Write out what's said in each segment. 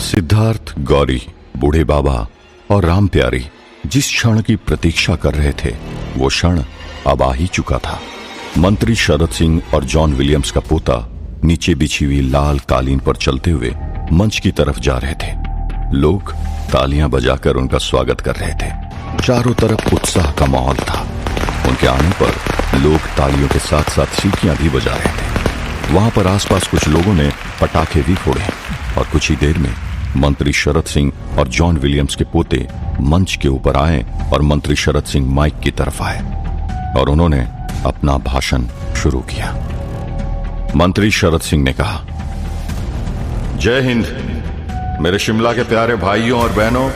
सिद्धार्थ, गौरी, बूढ़े बाबा और राम प्यारी जिस क्षण की प्रतीक्षा कर रहे थे वो क्षण अब आ ही चुका था। मंत्री शरद सिंह और जॉन विलियम्स का पोता नीचे बिछी हुई लाल कालीन पर चलते हुए मंच की तरफ जा रहे थे। लोग तालियां बजाकर उनका स्वागत कर रहे थे। चारों तरफ उत्साह का माहौल था। उनके आने पर लोग तालियों के साथ साथ सीटियां भी बजा रहे थे। वहां पर आसपास कुछ लोगों ने पटाखे भी फोड़े और कुछ ही देर में मंत्री शरद सिंह और जॉन विलियम्स के पोते मंच के ऊपर आए और मंत्री शरद सिंह माइक की तरफ आए और उन्होंने अपना भाषण शुरू किया। मंत्री शरद सिंह ने कहा, जय हिंद मेरे शिमला के प्यारे भाइयों और बहनों,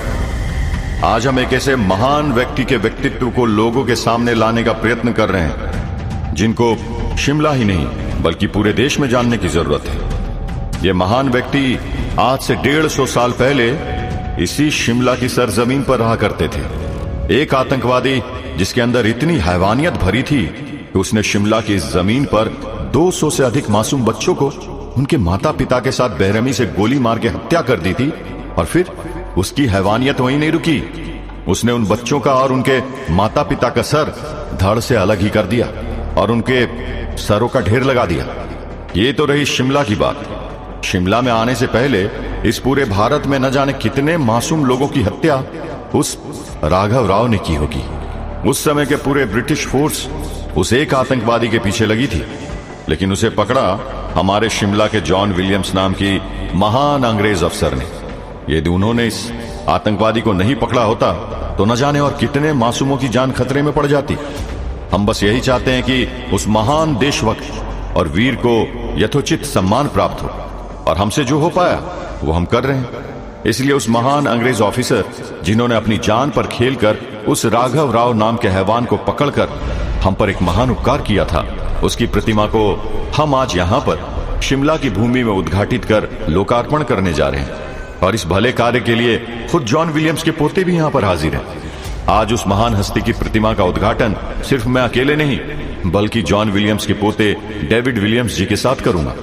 आज हम एक ऐसे महान व्यक्ति के व्यक्तित्व को लोगों के सामने लाने का प्रयत्न कर रहे हैं जिनको शिमला ही नहीं बल्कि पूरे देश में जानने की जरूरत है। ये महान व्यक्ति आज से 150 साल पहले इसी शिमला की सरजमीन पर रहा करते थे। एक आतंकवादी जिसके अंदर इतनी हैवानियत भरी थी कि उसने शिमला की इस जमीन पर 200 से अधिक मासूम बच्चों को उनके माता पिता के साथ बेरहमी से गोली मार के हत्या कर दी थी। और फिर उसकी हैवानियत वहीं नहीं रुकी, उसने उन बच्चों का और उनके माता पिता का सर धड़ से अलग ही कर दिया और उनके सरों का ढेर लगा दिया। ये तो रही शिमला की बात। शिमला में आने से पहले इस पूरे भारत में न जाने कितने मासूम लोगों की हत्या उस राघव राव ने की होगी। उस समय के पूरे ब्रिटिश फोर्स उस एक आतंकवादी के पीछे लगी थी, लेकिन उसे पकड़ा हमारे शिमला के जॉन विलियम्स नाम की महान अंग्रेज अफसर ने। यदि उन्होंने इस आतंकवादी को नहीं पकड़ा होता तो न जाने और कितने मासूमों की जान खतरे में पड़ जाती। हम बस यही चाहते हैं कि उस महान देशभक्त और वीर को यथोचित सम्मान प्राप्त हो, और हमसे जो हो पाया वो हम कर रहे हैं। इसलिए उस महान अंग्रेज ऑफिसर जिन्होंने अपनी जान पर खेलकर उस राघव राव नाम के हैवान को पकड़कर हम पर एक महान उपकार किया था, उसकी प्रतिमा को हम आज यहां पर शिमला की भूमि में उद्घाटित कर लोकार्पण करने जा रहे हैं। और इस भले कार्य के लिए खुद जॉन विलियम्स के पोते भी यहां पर हाजिर हैं। आज उस महान हस्ती की प्रतिमा का उद्घाटन सिर्फ मैं अकेले नहीं बल्कि जॉन विलियम्स के पोते डेविड विलियम्स जी के साथ करूंगा।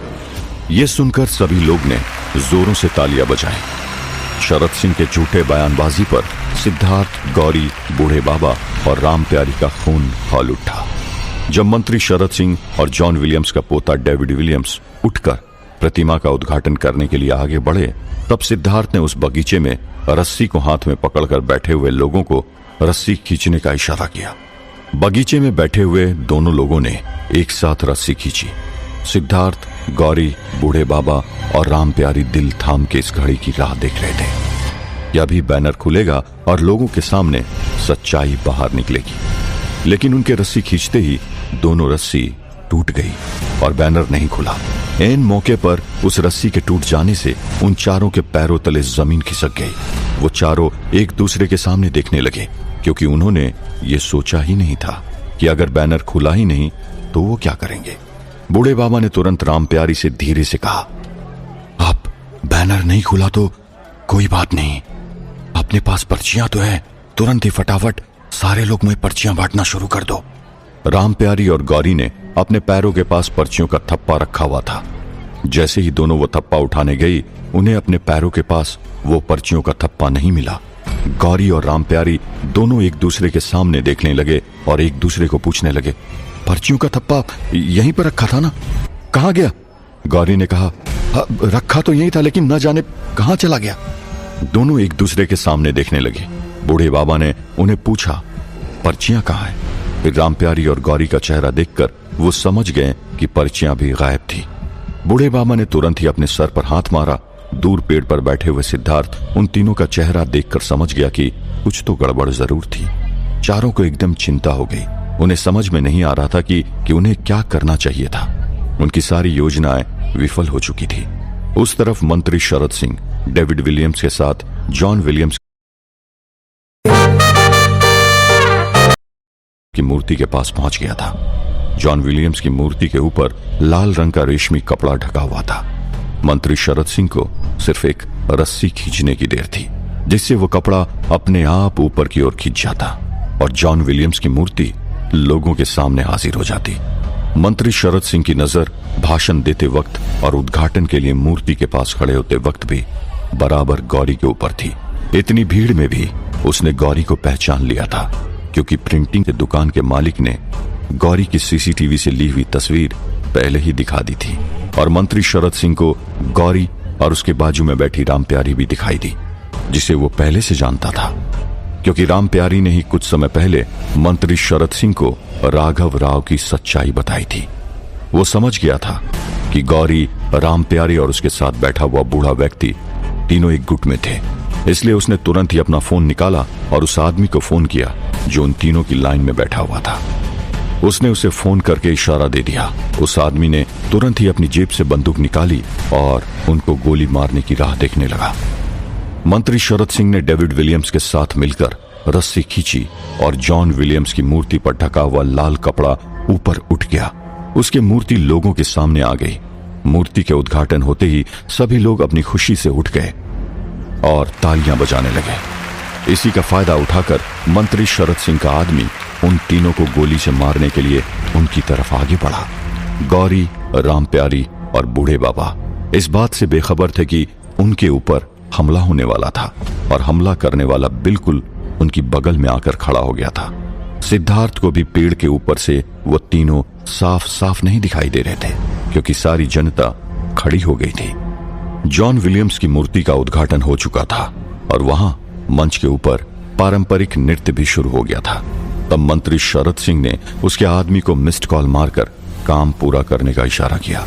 यह सुनकर सभी लोग ने जोरों से तालियां बजाई। शरद सिंह के झूठे बयानबाजी पर सिद्धार्थ, गौरी, बूढ़े बाबा और राम प्यारी का खून खौल उठा। जब मंत्री शरद सिंह और जॉन विलियम्स का पोता डेविड विलियम्स उठकर प्रतिमा का उद्घाटन करने के लिए आगे बढ़े, तब सिद्धार्थ ने उस बगीचे में रस्सी को हाथ में पकड़कर बैठे हुए लोगों को रस्सी खींचने का इशारा किया। बगीचे में बैठे हुए दोनों लोगों ने एक साथ रस्सी खींची। सिद्धार्थ, गौरी, बूढ़े बाबा और राम प्यारी दिल थाम के इस घड़ी की राह देख रहे थे। यह भी बैनर खुलेगा और लोगों के सामने सच्चाई बाहर निकलेगी। लेकिन उनके रस्सी खींचते ही दोनों रस्सी टूट गई और बैनर नहीं खुला। ऐन मौके पर उस रस्सी के टूट जाने से उन चारों के पैरों तले जमीन खिसक गई। वो चारों एक दूसरे के सामने देखने लगे, क्योंकि उन्होंने ये सोचा ही नहीं था कि अगर बैनर खुला ही नहीं तो वो क्या करेंगे। बूढ़े बाबा ने तुरंत राम प्यारी से धीरे से कहा, अब बैनर नहीं खुला तो कोई बात नहीं, अपने पास पर्चियां तो है, तुरंत ही फटाफट सारे लोग में पर्चियां बांटना शुरू कर दो। राम प्यारी और गौरी ने अपने पैरों के पास पर्चियों का थप्पा रखा हुआ था। जैसे ही दोनों वो थप्पा उठाने गई, उन्हें अपने पैरों के पास वो पर्चियों का थप्पा नहीं मिला। गौरी और राम प्यारी दोनों एक दूसरे के सामने देखने लगे और एक दूसरे को पूछने लगे, पर्चियों का थप्पा यहीं पर रखा था ना, कहां गया? गौरी ने कहा, रखा तो यहीं था, लेकिन न जाने कहां चला गया। दोनों एक दूसरे के सामने देखने लगे। बूढ़े बाबा ने उन्हें पूछा, पर्चियां कहां हैं? फिर राम प्यारी और गौरी का चेहरा देखकर वो समझ गए कि पर्चियां भी गायब थी। बूढ़े बाबा ने तुरंत ही अपने सर पर हाथ मारा। दूर पेड़ पर बैठे हुए सिद्धार्थ उन तीनों का चेहरा देखकर समझ गया कि कुछ तो गड़बड़ जरूर थी। चारों को एकदम चिंता हो गई। उन्हें समझ में नहीं आ रहा था कि उन्हें क्या करना चाहिए था। उनकी सारी योजनाएं विफल हो चुकी थी। उस तरफ मंत्री शरद सिंह डेविड विलियम्स के साथ जॉन विलियम्स की मूर्ति के पास पहुंच गया था। जॉन विलियम्स की मूर्ति के ऊपर लाल रंग का रेशमी कपड़ा ढका हुआ था। मंत्री शरद सिंह को सिर्फ एक रस्सी खींचने की देर थी, जिससे वो कपड़ा अपने आप ऊपर की ओर खींच जाता और जॉन विलियम्स की मूर्ति लोगों के सामने हाजिर हो जाती। मंत्री शरद सिंह की नजर भाषण देते वक्त और उद्घाटन के लिए मूर्ति के पास खड़े होते वक्त भी बराबर गौरी के ऊपर थी। इतनी भीड़ में भी उसने गौरी को पहचान लिया था, क्योंकि प्रिंटिंग के दुकान के मालिक ने गौरी की सीसीटीवी से ली हुई तस्वीर पहले ही दिखा दी थी। और मंत्री शरद सिंह को गौरी और उसके बाजू में बैठी राम प्यारी भी दिखाई दी, जिसे वो पहले से जानता था, क्योंकि राम प्यारी ने ही कुछ समय पहले मंत्री शरद सिंह को राघव राव की सच्चाई बताई थी। वो समझ गया था कि गौरी, राम प्यारी और उसके साथ बैठा हुआ बूढ़ा व्यक्ति तीनों एक गुट में थे। इसलिए उसने तुरंत ही अपना फोन निकाला और उस आदमी को फोन किया जो उन तीनों की लाइन में बैठा हुआ था। उसने उसे फोन करके इशारा दे दिया। उस आदमी ने तुरंत ही अपनी जेब से बंदूक निकाली और उनको गोली मारने की राह देखने लगा। मंत्री शरद सिंह ने डेविड विलियम्स के साथ मिलकर रस्सी खींची और जॉन विलियम्स की मूर्ति पर ढका हुआ लाल कपड़ा ऊपर उठ गया। उसकी मूर्ति लोगों के सामने आ गई। मूर्ति के उद्घाटन होते ही सभी लोग अपनी खुशी से उठ गए और तालियां बजाने लगे। इसी का फायदा उठाकर मंत्री शरद सिंह का आदमी उन तीनों को गोली से मारने के लिए उनकी तरफ आगे बढ़ा। गौरी, राम प्यारी और बूढ़े बाबा इस बात से बेखबर थे कि उनके ऊपर हमला होने वाला था, और हमला करने वाला बिल्कुल उनकी बगल में आकर खड़ा हो गया था। सिद्धार्थ को भी पेड़ के ऊपर से वो तीनों साफ साफ नहीं दिखाई दे रहे थे, क्योंकि सारी जनता खड़ी हो गई थी। जॉन विलियम्स की मूर्ति का उद्घाटन हो चुका था और वहां मंच के ऊपर पारंपरिक नृत्य भी शुरू हो गया था। तब मंत्री शरद सिंह ने उसके आदमी को मिस्ड कॉल मारकर काम पूरा करने का इशारा किया।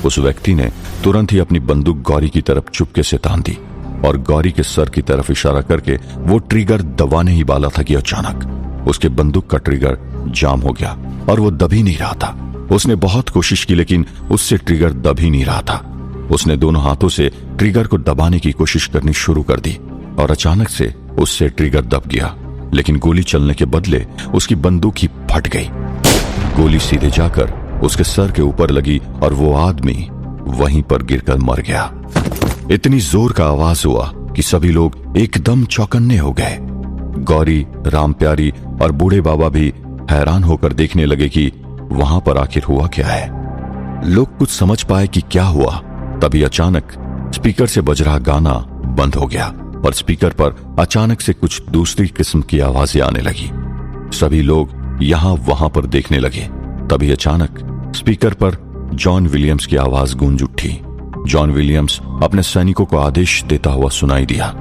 उस व्यक्ति ने तुरंत ही अपनी बंदूक गौरी की तरफ चुपके से तान दी और गौरी के सर की तरफ इशारा करके वो ट्रिगर दबाने ही वाला था कि अचानक उसके बंदूक का ट्रिगर जाम हो गया और वो दब ही नहीं रहा था। उसने बहुत कोशिश की, लेकिन उससे ट्रिगर दब ही नहीं रहा था। उसने दोनों हाथों से ट्रिगर को दबाने की कोशिश करनी शुरू कर दी और अचानक से उससे ट्रिगर दब गया, लेकिन गोली चलने के बदले उसकी बंदूक ही फट गई। गोली सीधे जाकर उसके सर के ऊपर लगी और वो आदमी वहीं पर गिरकर मर गया। इतनी जोर का आवाज हुआ कि सभी लोग एकदम चौकन्ने हो गए। गौरी, राम प्यारी और बूढ़े बाबा भी हैरान होकर देखने लगे कि वहां पर आखिर हुआ क्या है। लोग कुछ समझ पाए कि क्या हुआ, तभी अचानक स्पीकर से बज रहा गाना बंद हो गया और स्पीकर पर अचानक से कुछ दूसरी किस्म की आवाजें आने लगी। सभी लोग यहां वहां पर देखने लगे। तभी अचानक स्पीकर पर जॉन विलियम्स की आवाज गूंज उठी। जॉन विलियम्स अपने सैनिकों को आदेश देता हुआ सुनाई दिया,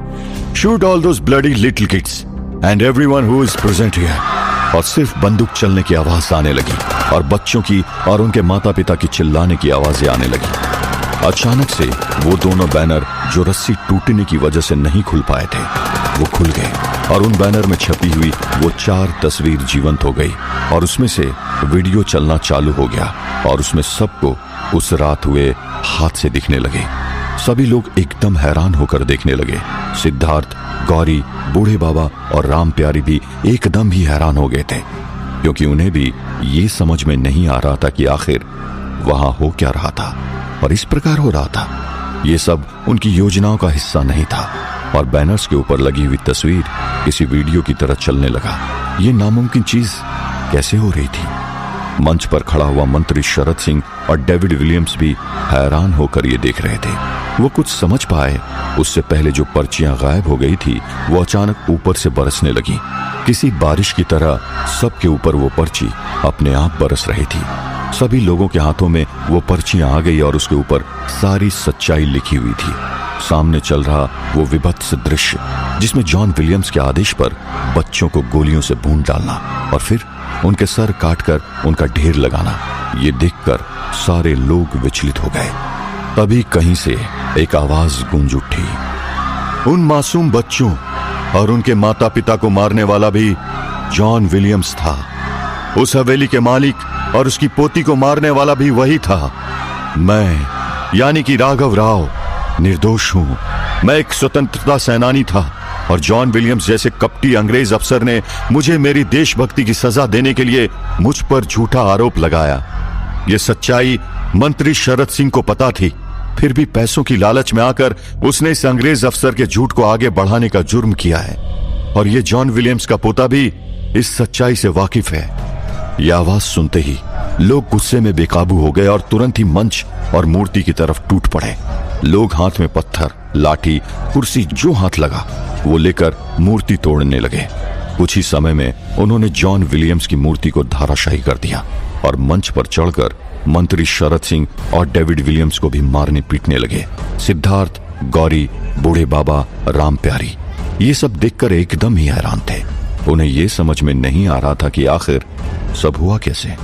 shoot all those bloody little kids and everyone who is present here. और सिर्फ बंदूक चलने की आवाज आने लगी और बच्चों की और उनके माता पिता की चिल्लाने की आवाजें आने लगी। अचानक से वो दोनों बैनर जो रस्सी टूटने की वजह से नहीं खुल पाए थे, वो खुल गए और उन बैनर में छपी हुई वो 4 तस्वीर जीवंत हो गई और उसमें से वीडियो चलना चालू हो गया और उसमें सबको उस रात हुए हादसे दिखने लगे। सभी लोग एकदम हैरान होकर देखने लगे। सिद्धार्थ, गौरी, बूढ़े बाबा और राम प्यारी भी एकदम ही हैरान हो गए थे, क्योंकि उन्हें भी ये समझ में नहीं आ रहा था कि आखिर वहां हो क्या रहा था और इस प्रकार हो रहा था। ये सब उनकी योजनाओं का हिस्सा नहीं था और बैनर्स के ऊपर लगी हुई तस्वीर किसी वीडियो की तरह चलने लगा। ये नामुमकिन चीज कैसे हो रही थी? मंच पर खड़ा हुआ मंत्री शरद सिंह और डेविड विलियम्स भी हैरान होकर ये देख रहे थे। वो कुछ समझ पाए उससे पहले जो पर्चियां गायब हो गई थी वो अचानक ऊपर से बरसने लगी। किसी बारिश की तरह सबके ऊपर वो पर्ची अपने आप बरस रही थी। सभी लोगों के हाथों में वो पर्चियां आ गई और उसके ऊपर सारी सच्चाई लिखी हुई थी। सामने चल रहा वो विभत्स दृश्य जिसमें जॉन विलियम्स के आदेश पर बच्चों को गोलियों से भून डालना और फिर उनके सर काटकर उनका ढेर लगाना, ये देखकर सारे लोग विचलित हो गए। तभी कहीं से एक आवाज गूंज उठी, उन मासूम बच्चों और उनके माता पिता को मारने वाला भी जॉन विलियम्स था। उस हवेली के मालिक और उसकी पोती को मारने वाला भी वही था। मैं यानी कि राघव राव निर्दोष हूं। मैं एक स्वतंत्रता सेनानी था और जॉन विलियम्स जैसे कपटी अंग्रेज अफसर ने मुझे मेरी देशभक्ति की सजा देने के लिए मुझ पर झूठा आरोप लगाया। यह सच्चाई मंत्री शरद सिंह को पता थी, फिर भी पैसों की लालच में आकर उसने इस अंग्रेज अफसर के झूठ को आगे बढ़ाने का जुर्म किया है और ये जॉन विलियम्स का पोता भी इस सच्चाई से वाकिफ है। यह आवाज सुनते ही लोग गुस्से में बेकाबू हो गए और तुरंत ही मंच और मूर्ति की तरफ टूट पड़े। लोग हाथ में पत्थर, लाठी, कुर्सी जो हाथ लगा वो लेकर मूर्ति तोड़ने लगे। कुछ ही समय में उन्होंने जॉन विलियम्स की मूर्ति को धाराशाही कर दिया और मंच पर चढ़कर मंत्री शरद सिंह और डेविड विलियम्स को भी मारने पीटने लगे। सिद्धार्थ, गौरी, बूढ़े बाबा, राम प्यारी ये सब देखकर एकदम ही हैरान थे। उन्हें यह समझ में नहीं आ रहा था कि आखिर सब हुआ कैसे।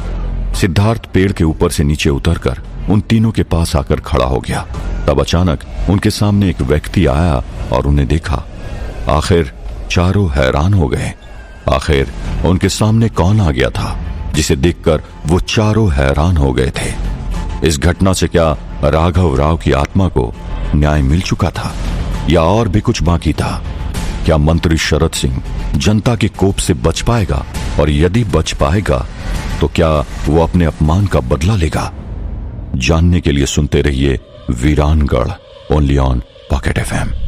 सिद्धार्थ पेड़ के ऊपर से नीचे उतरकर उन तीनों के पास आकर खड़ा हो गया। तब अचानक उनके सामने एक व्यक्ति आया और उन्हें देखा। आखिर चारों हैरान हो गए। आखिर उनके सामने कौन आ गया था जिसे देखकर वो चारों हैरान हो गए थे। इस घटना से क्या राघव राव की आत्मा को न्याय मिल चुका था या और भी कुछ बाकी था? क्या मंत्री शरद सिंह जनता के कोप से बच पाएगा, और यदि बच पाएगा तो क्या वो अपने अपमान का बदला लेगा? जानने के लिए सुनते रहिए वीरानगढ़, ओनली ऑन पॉकेट FM।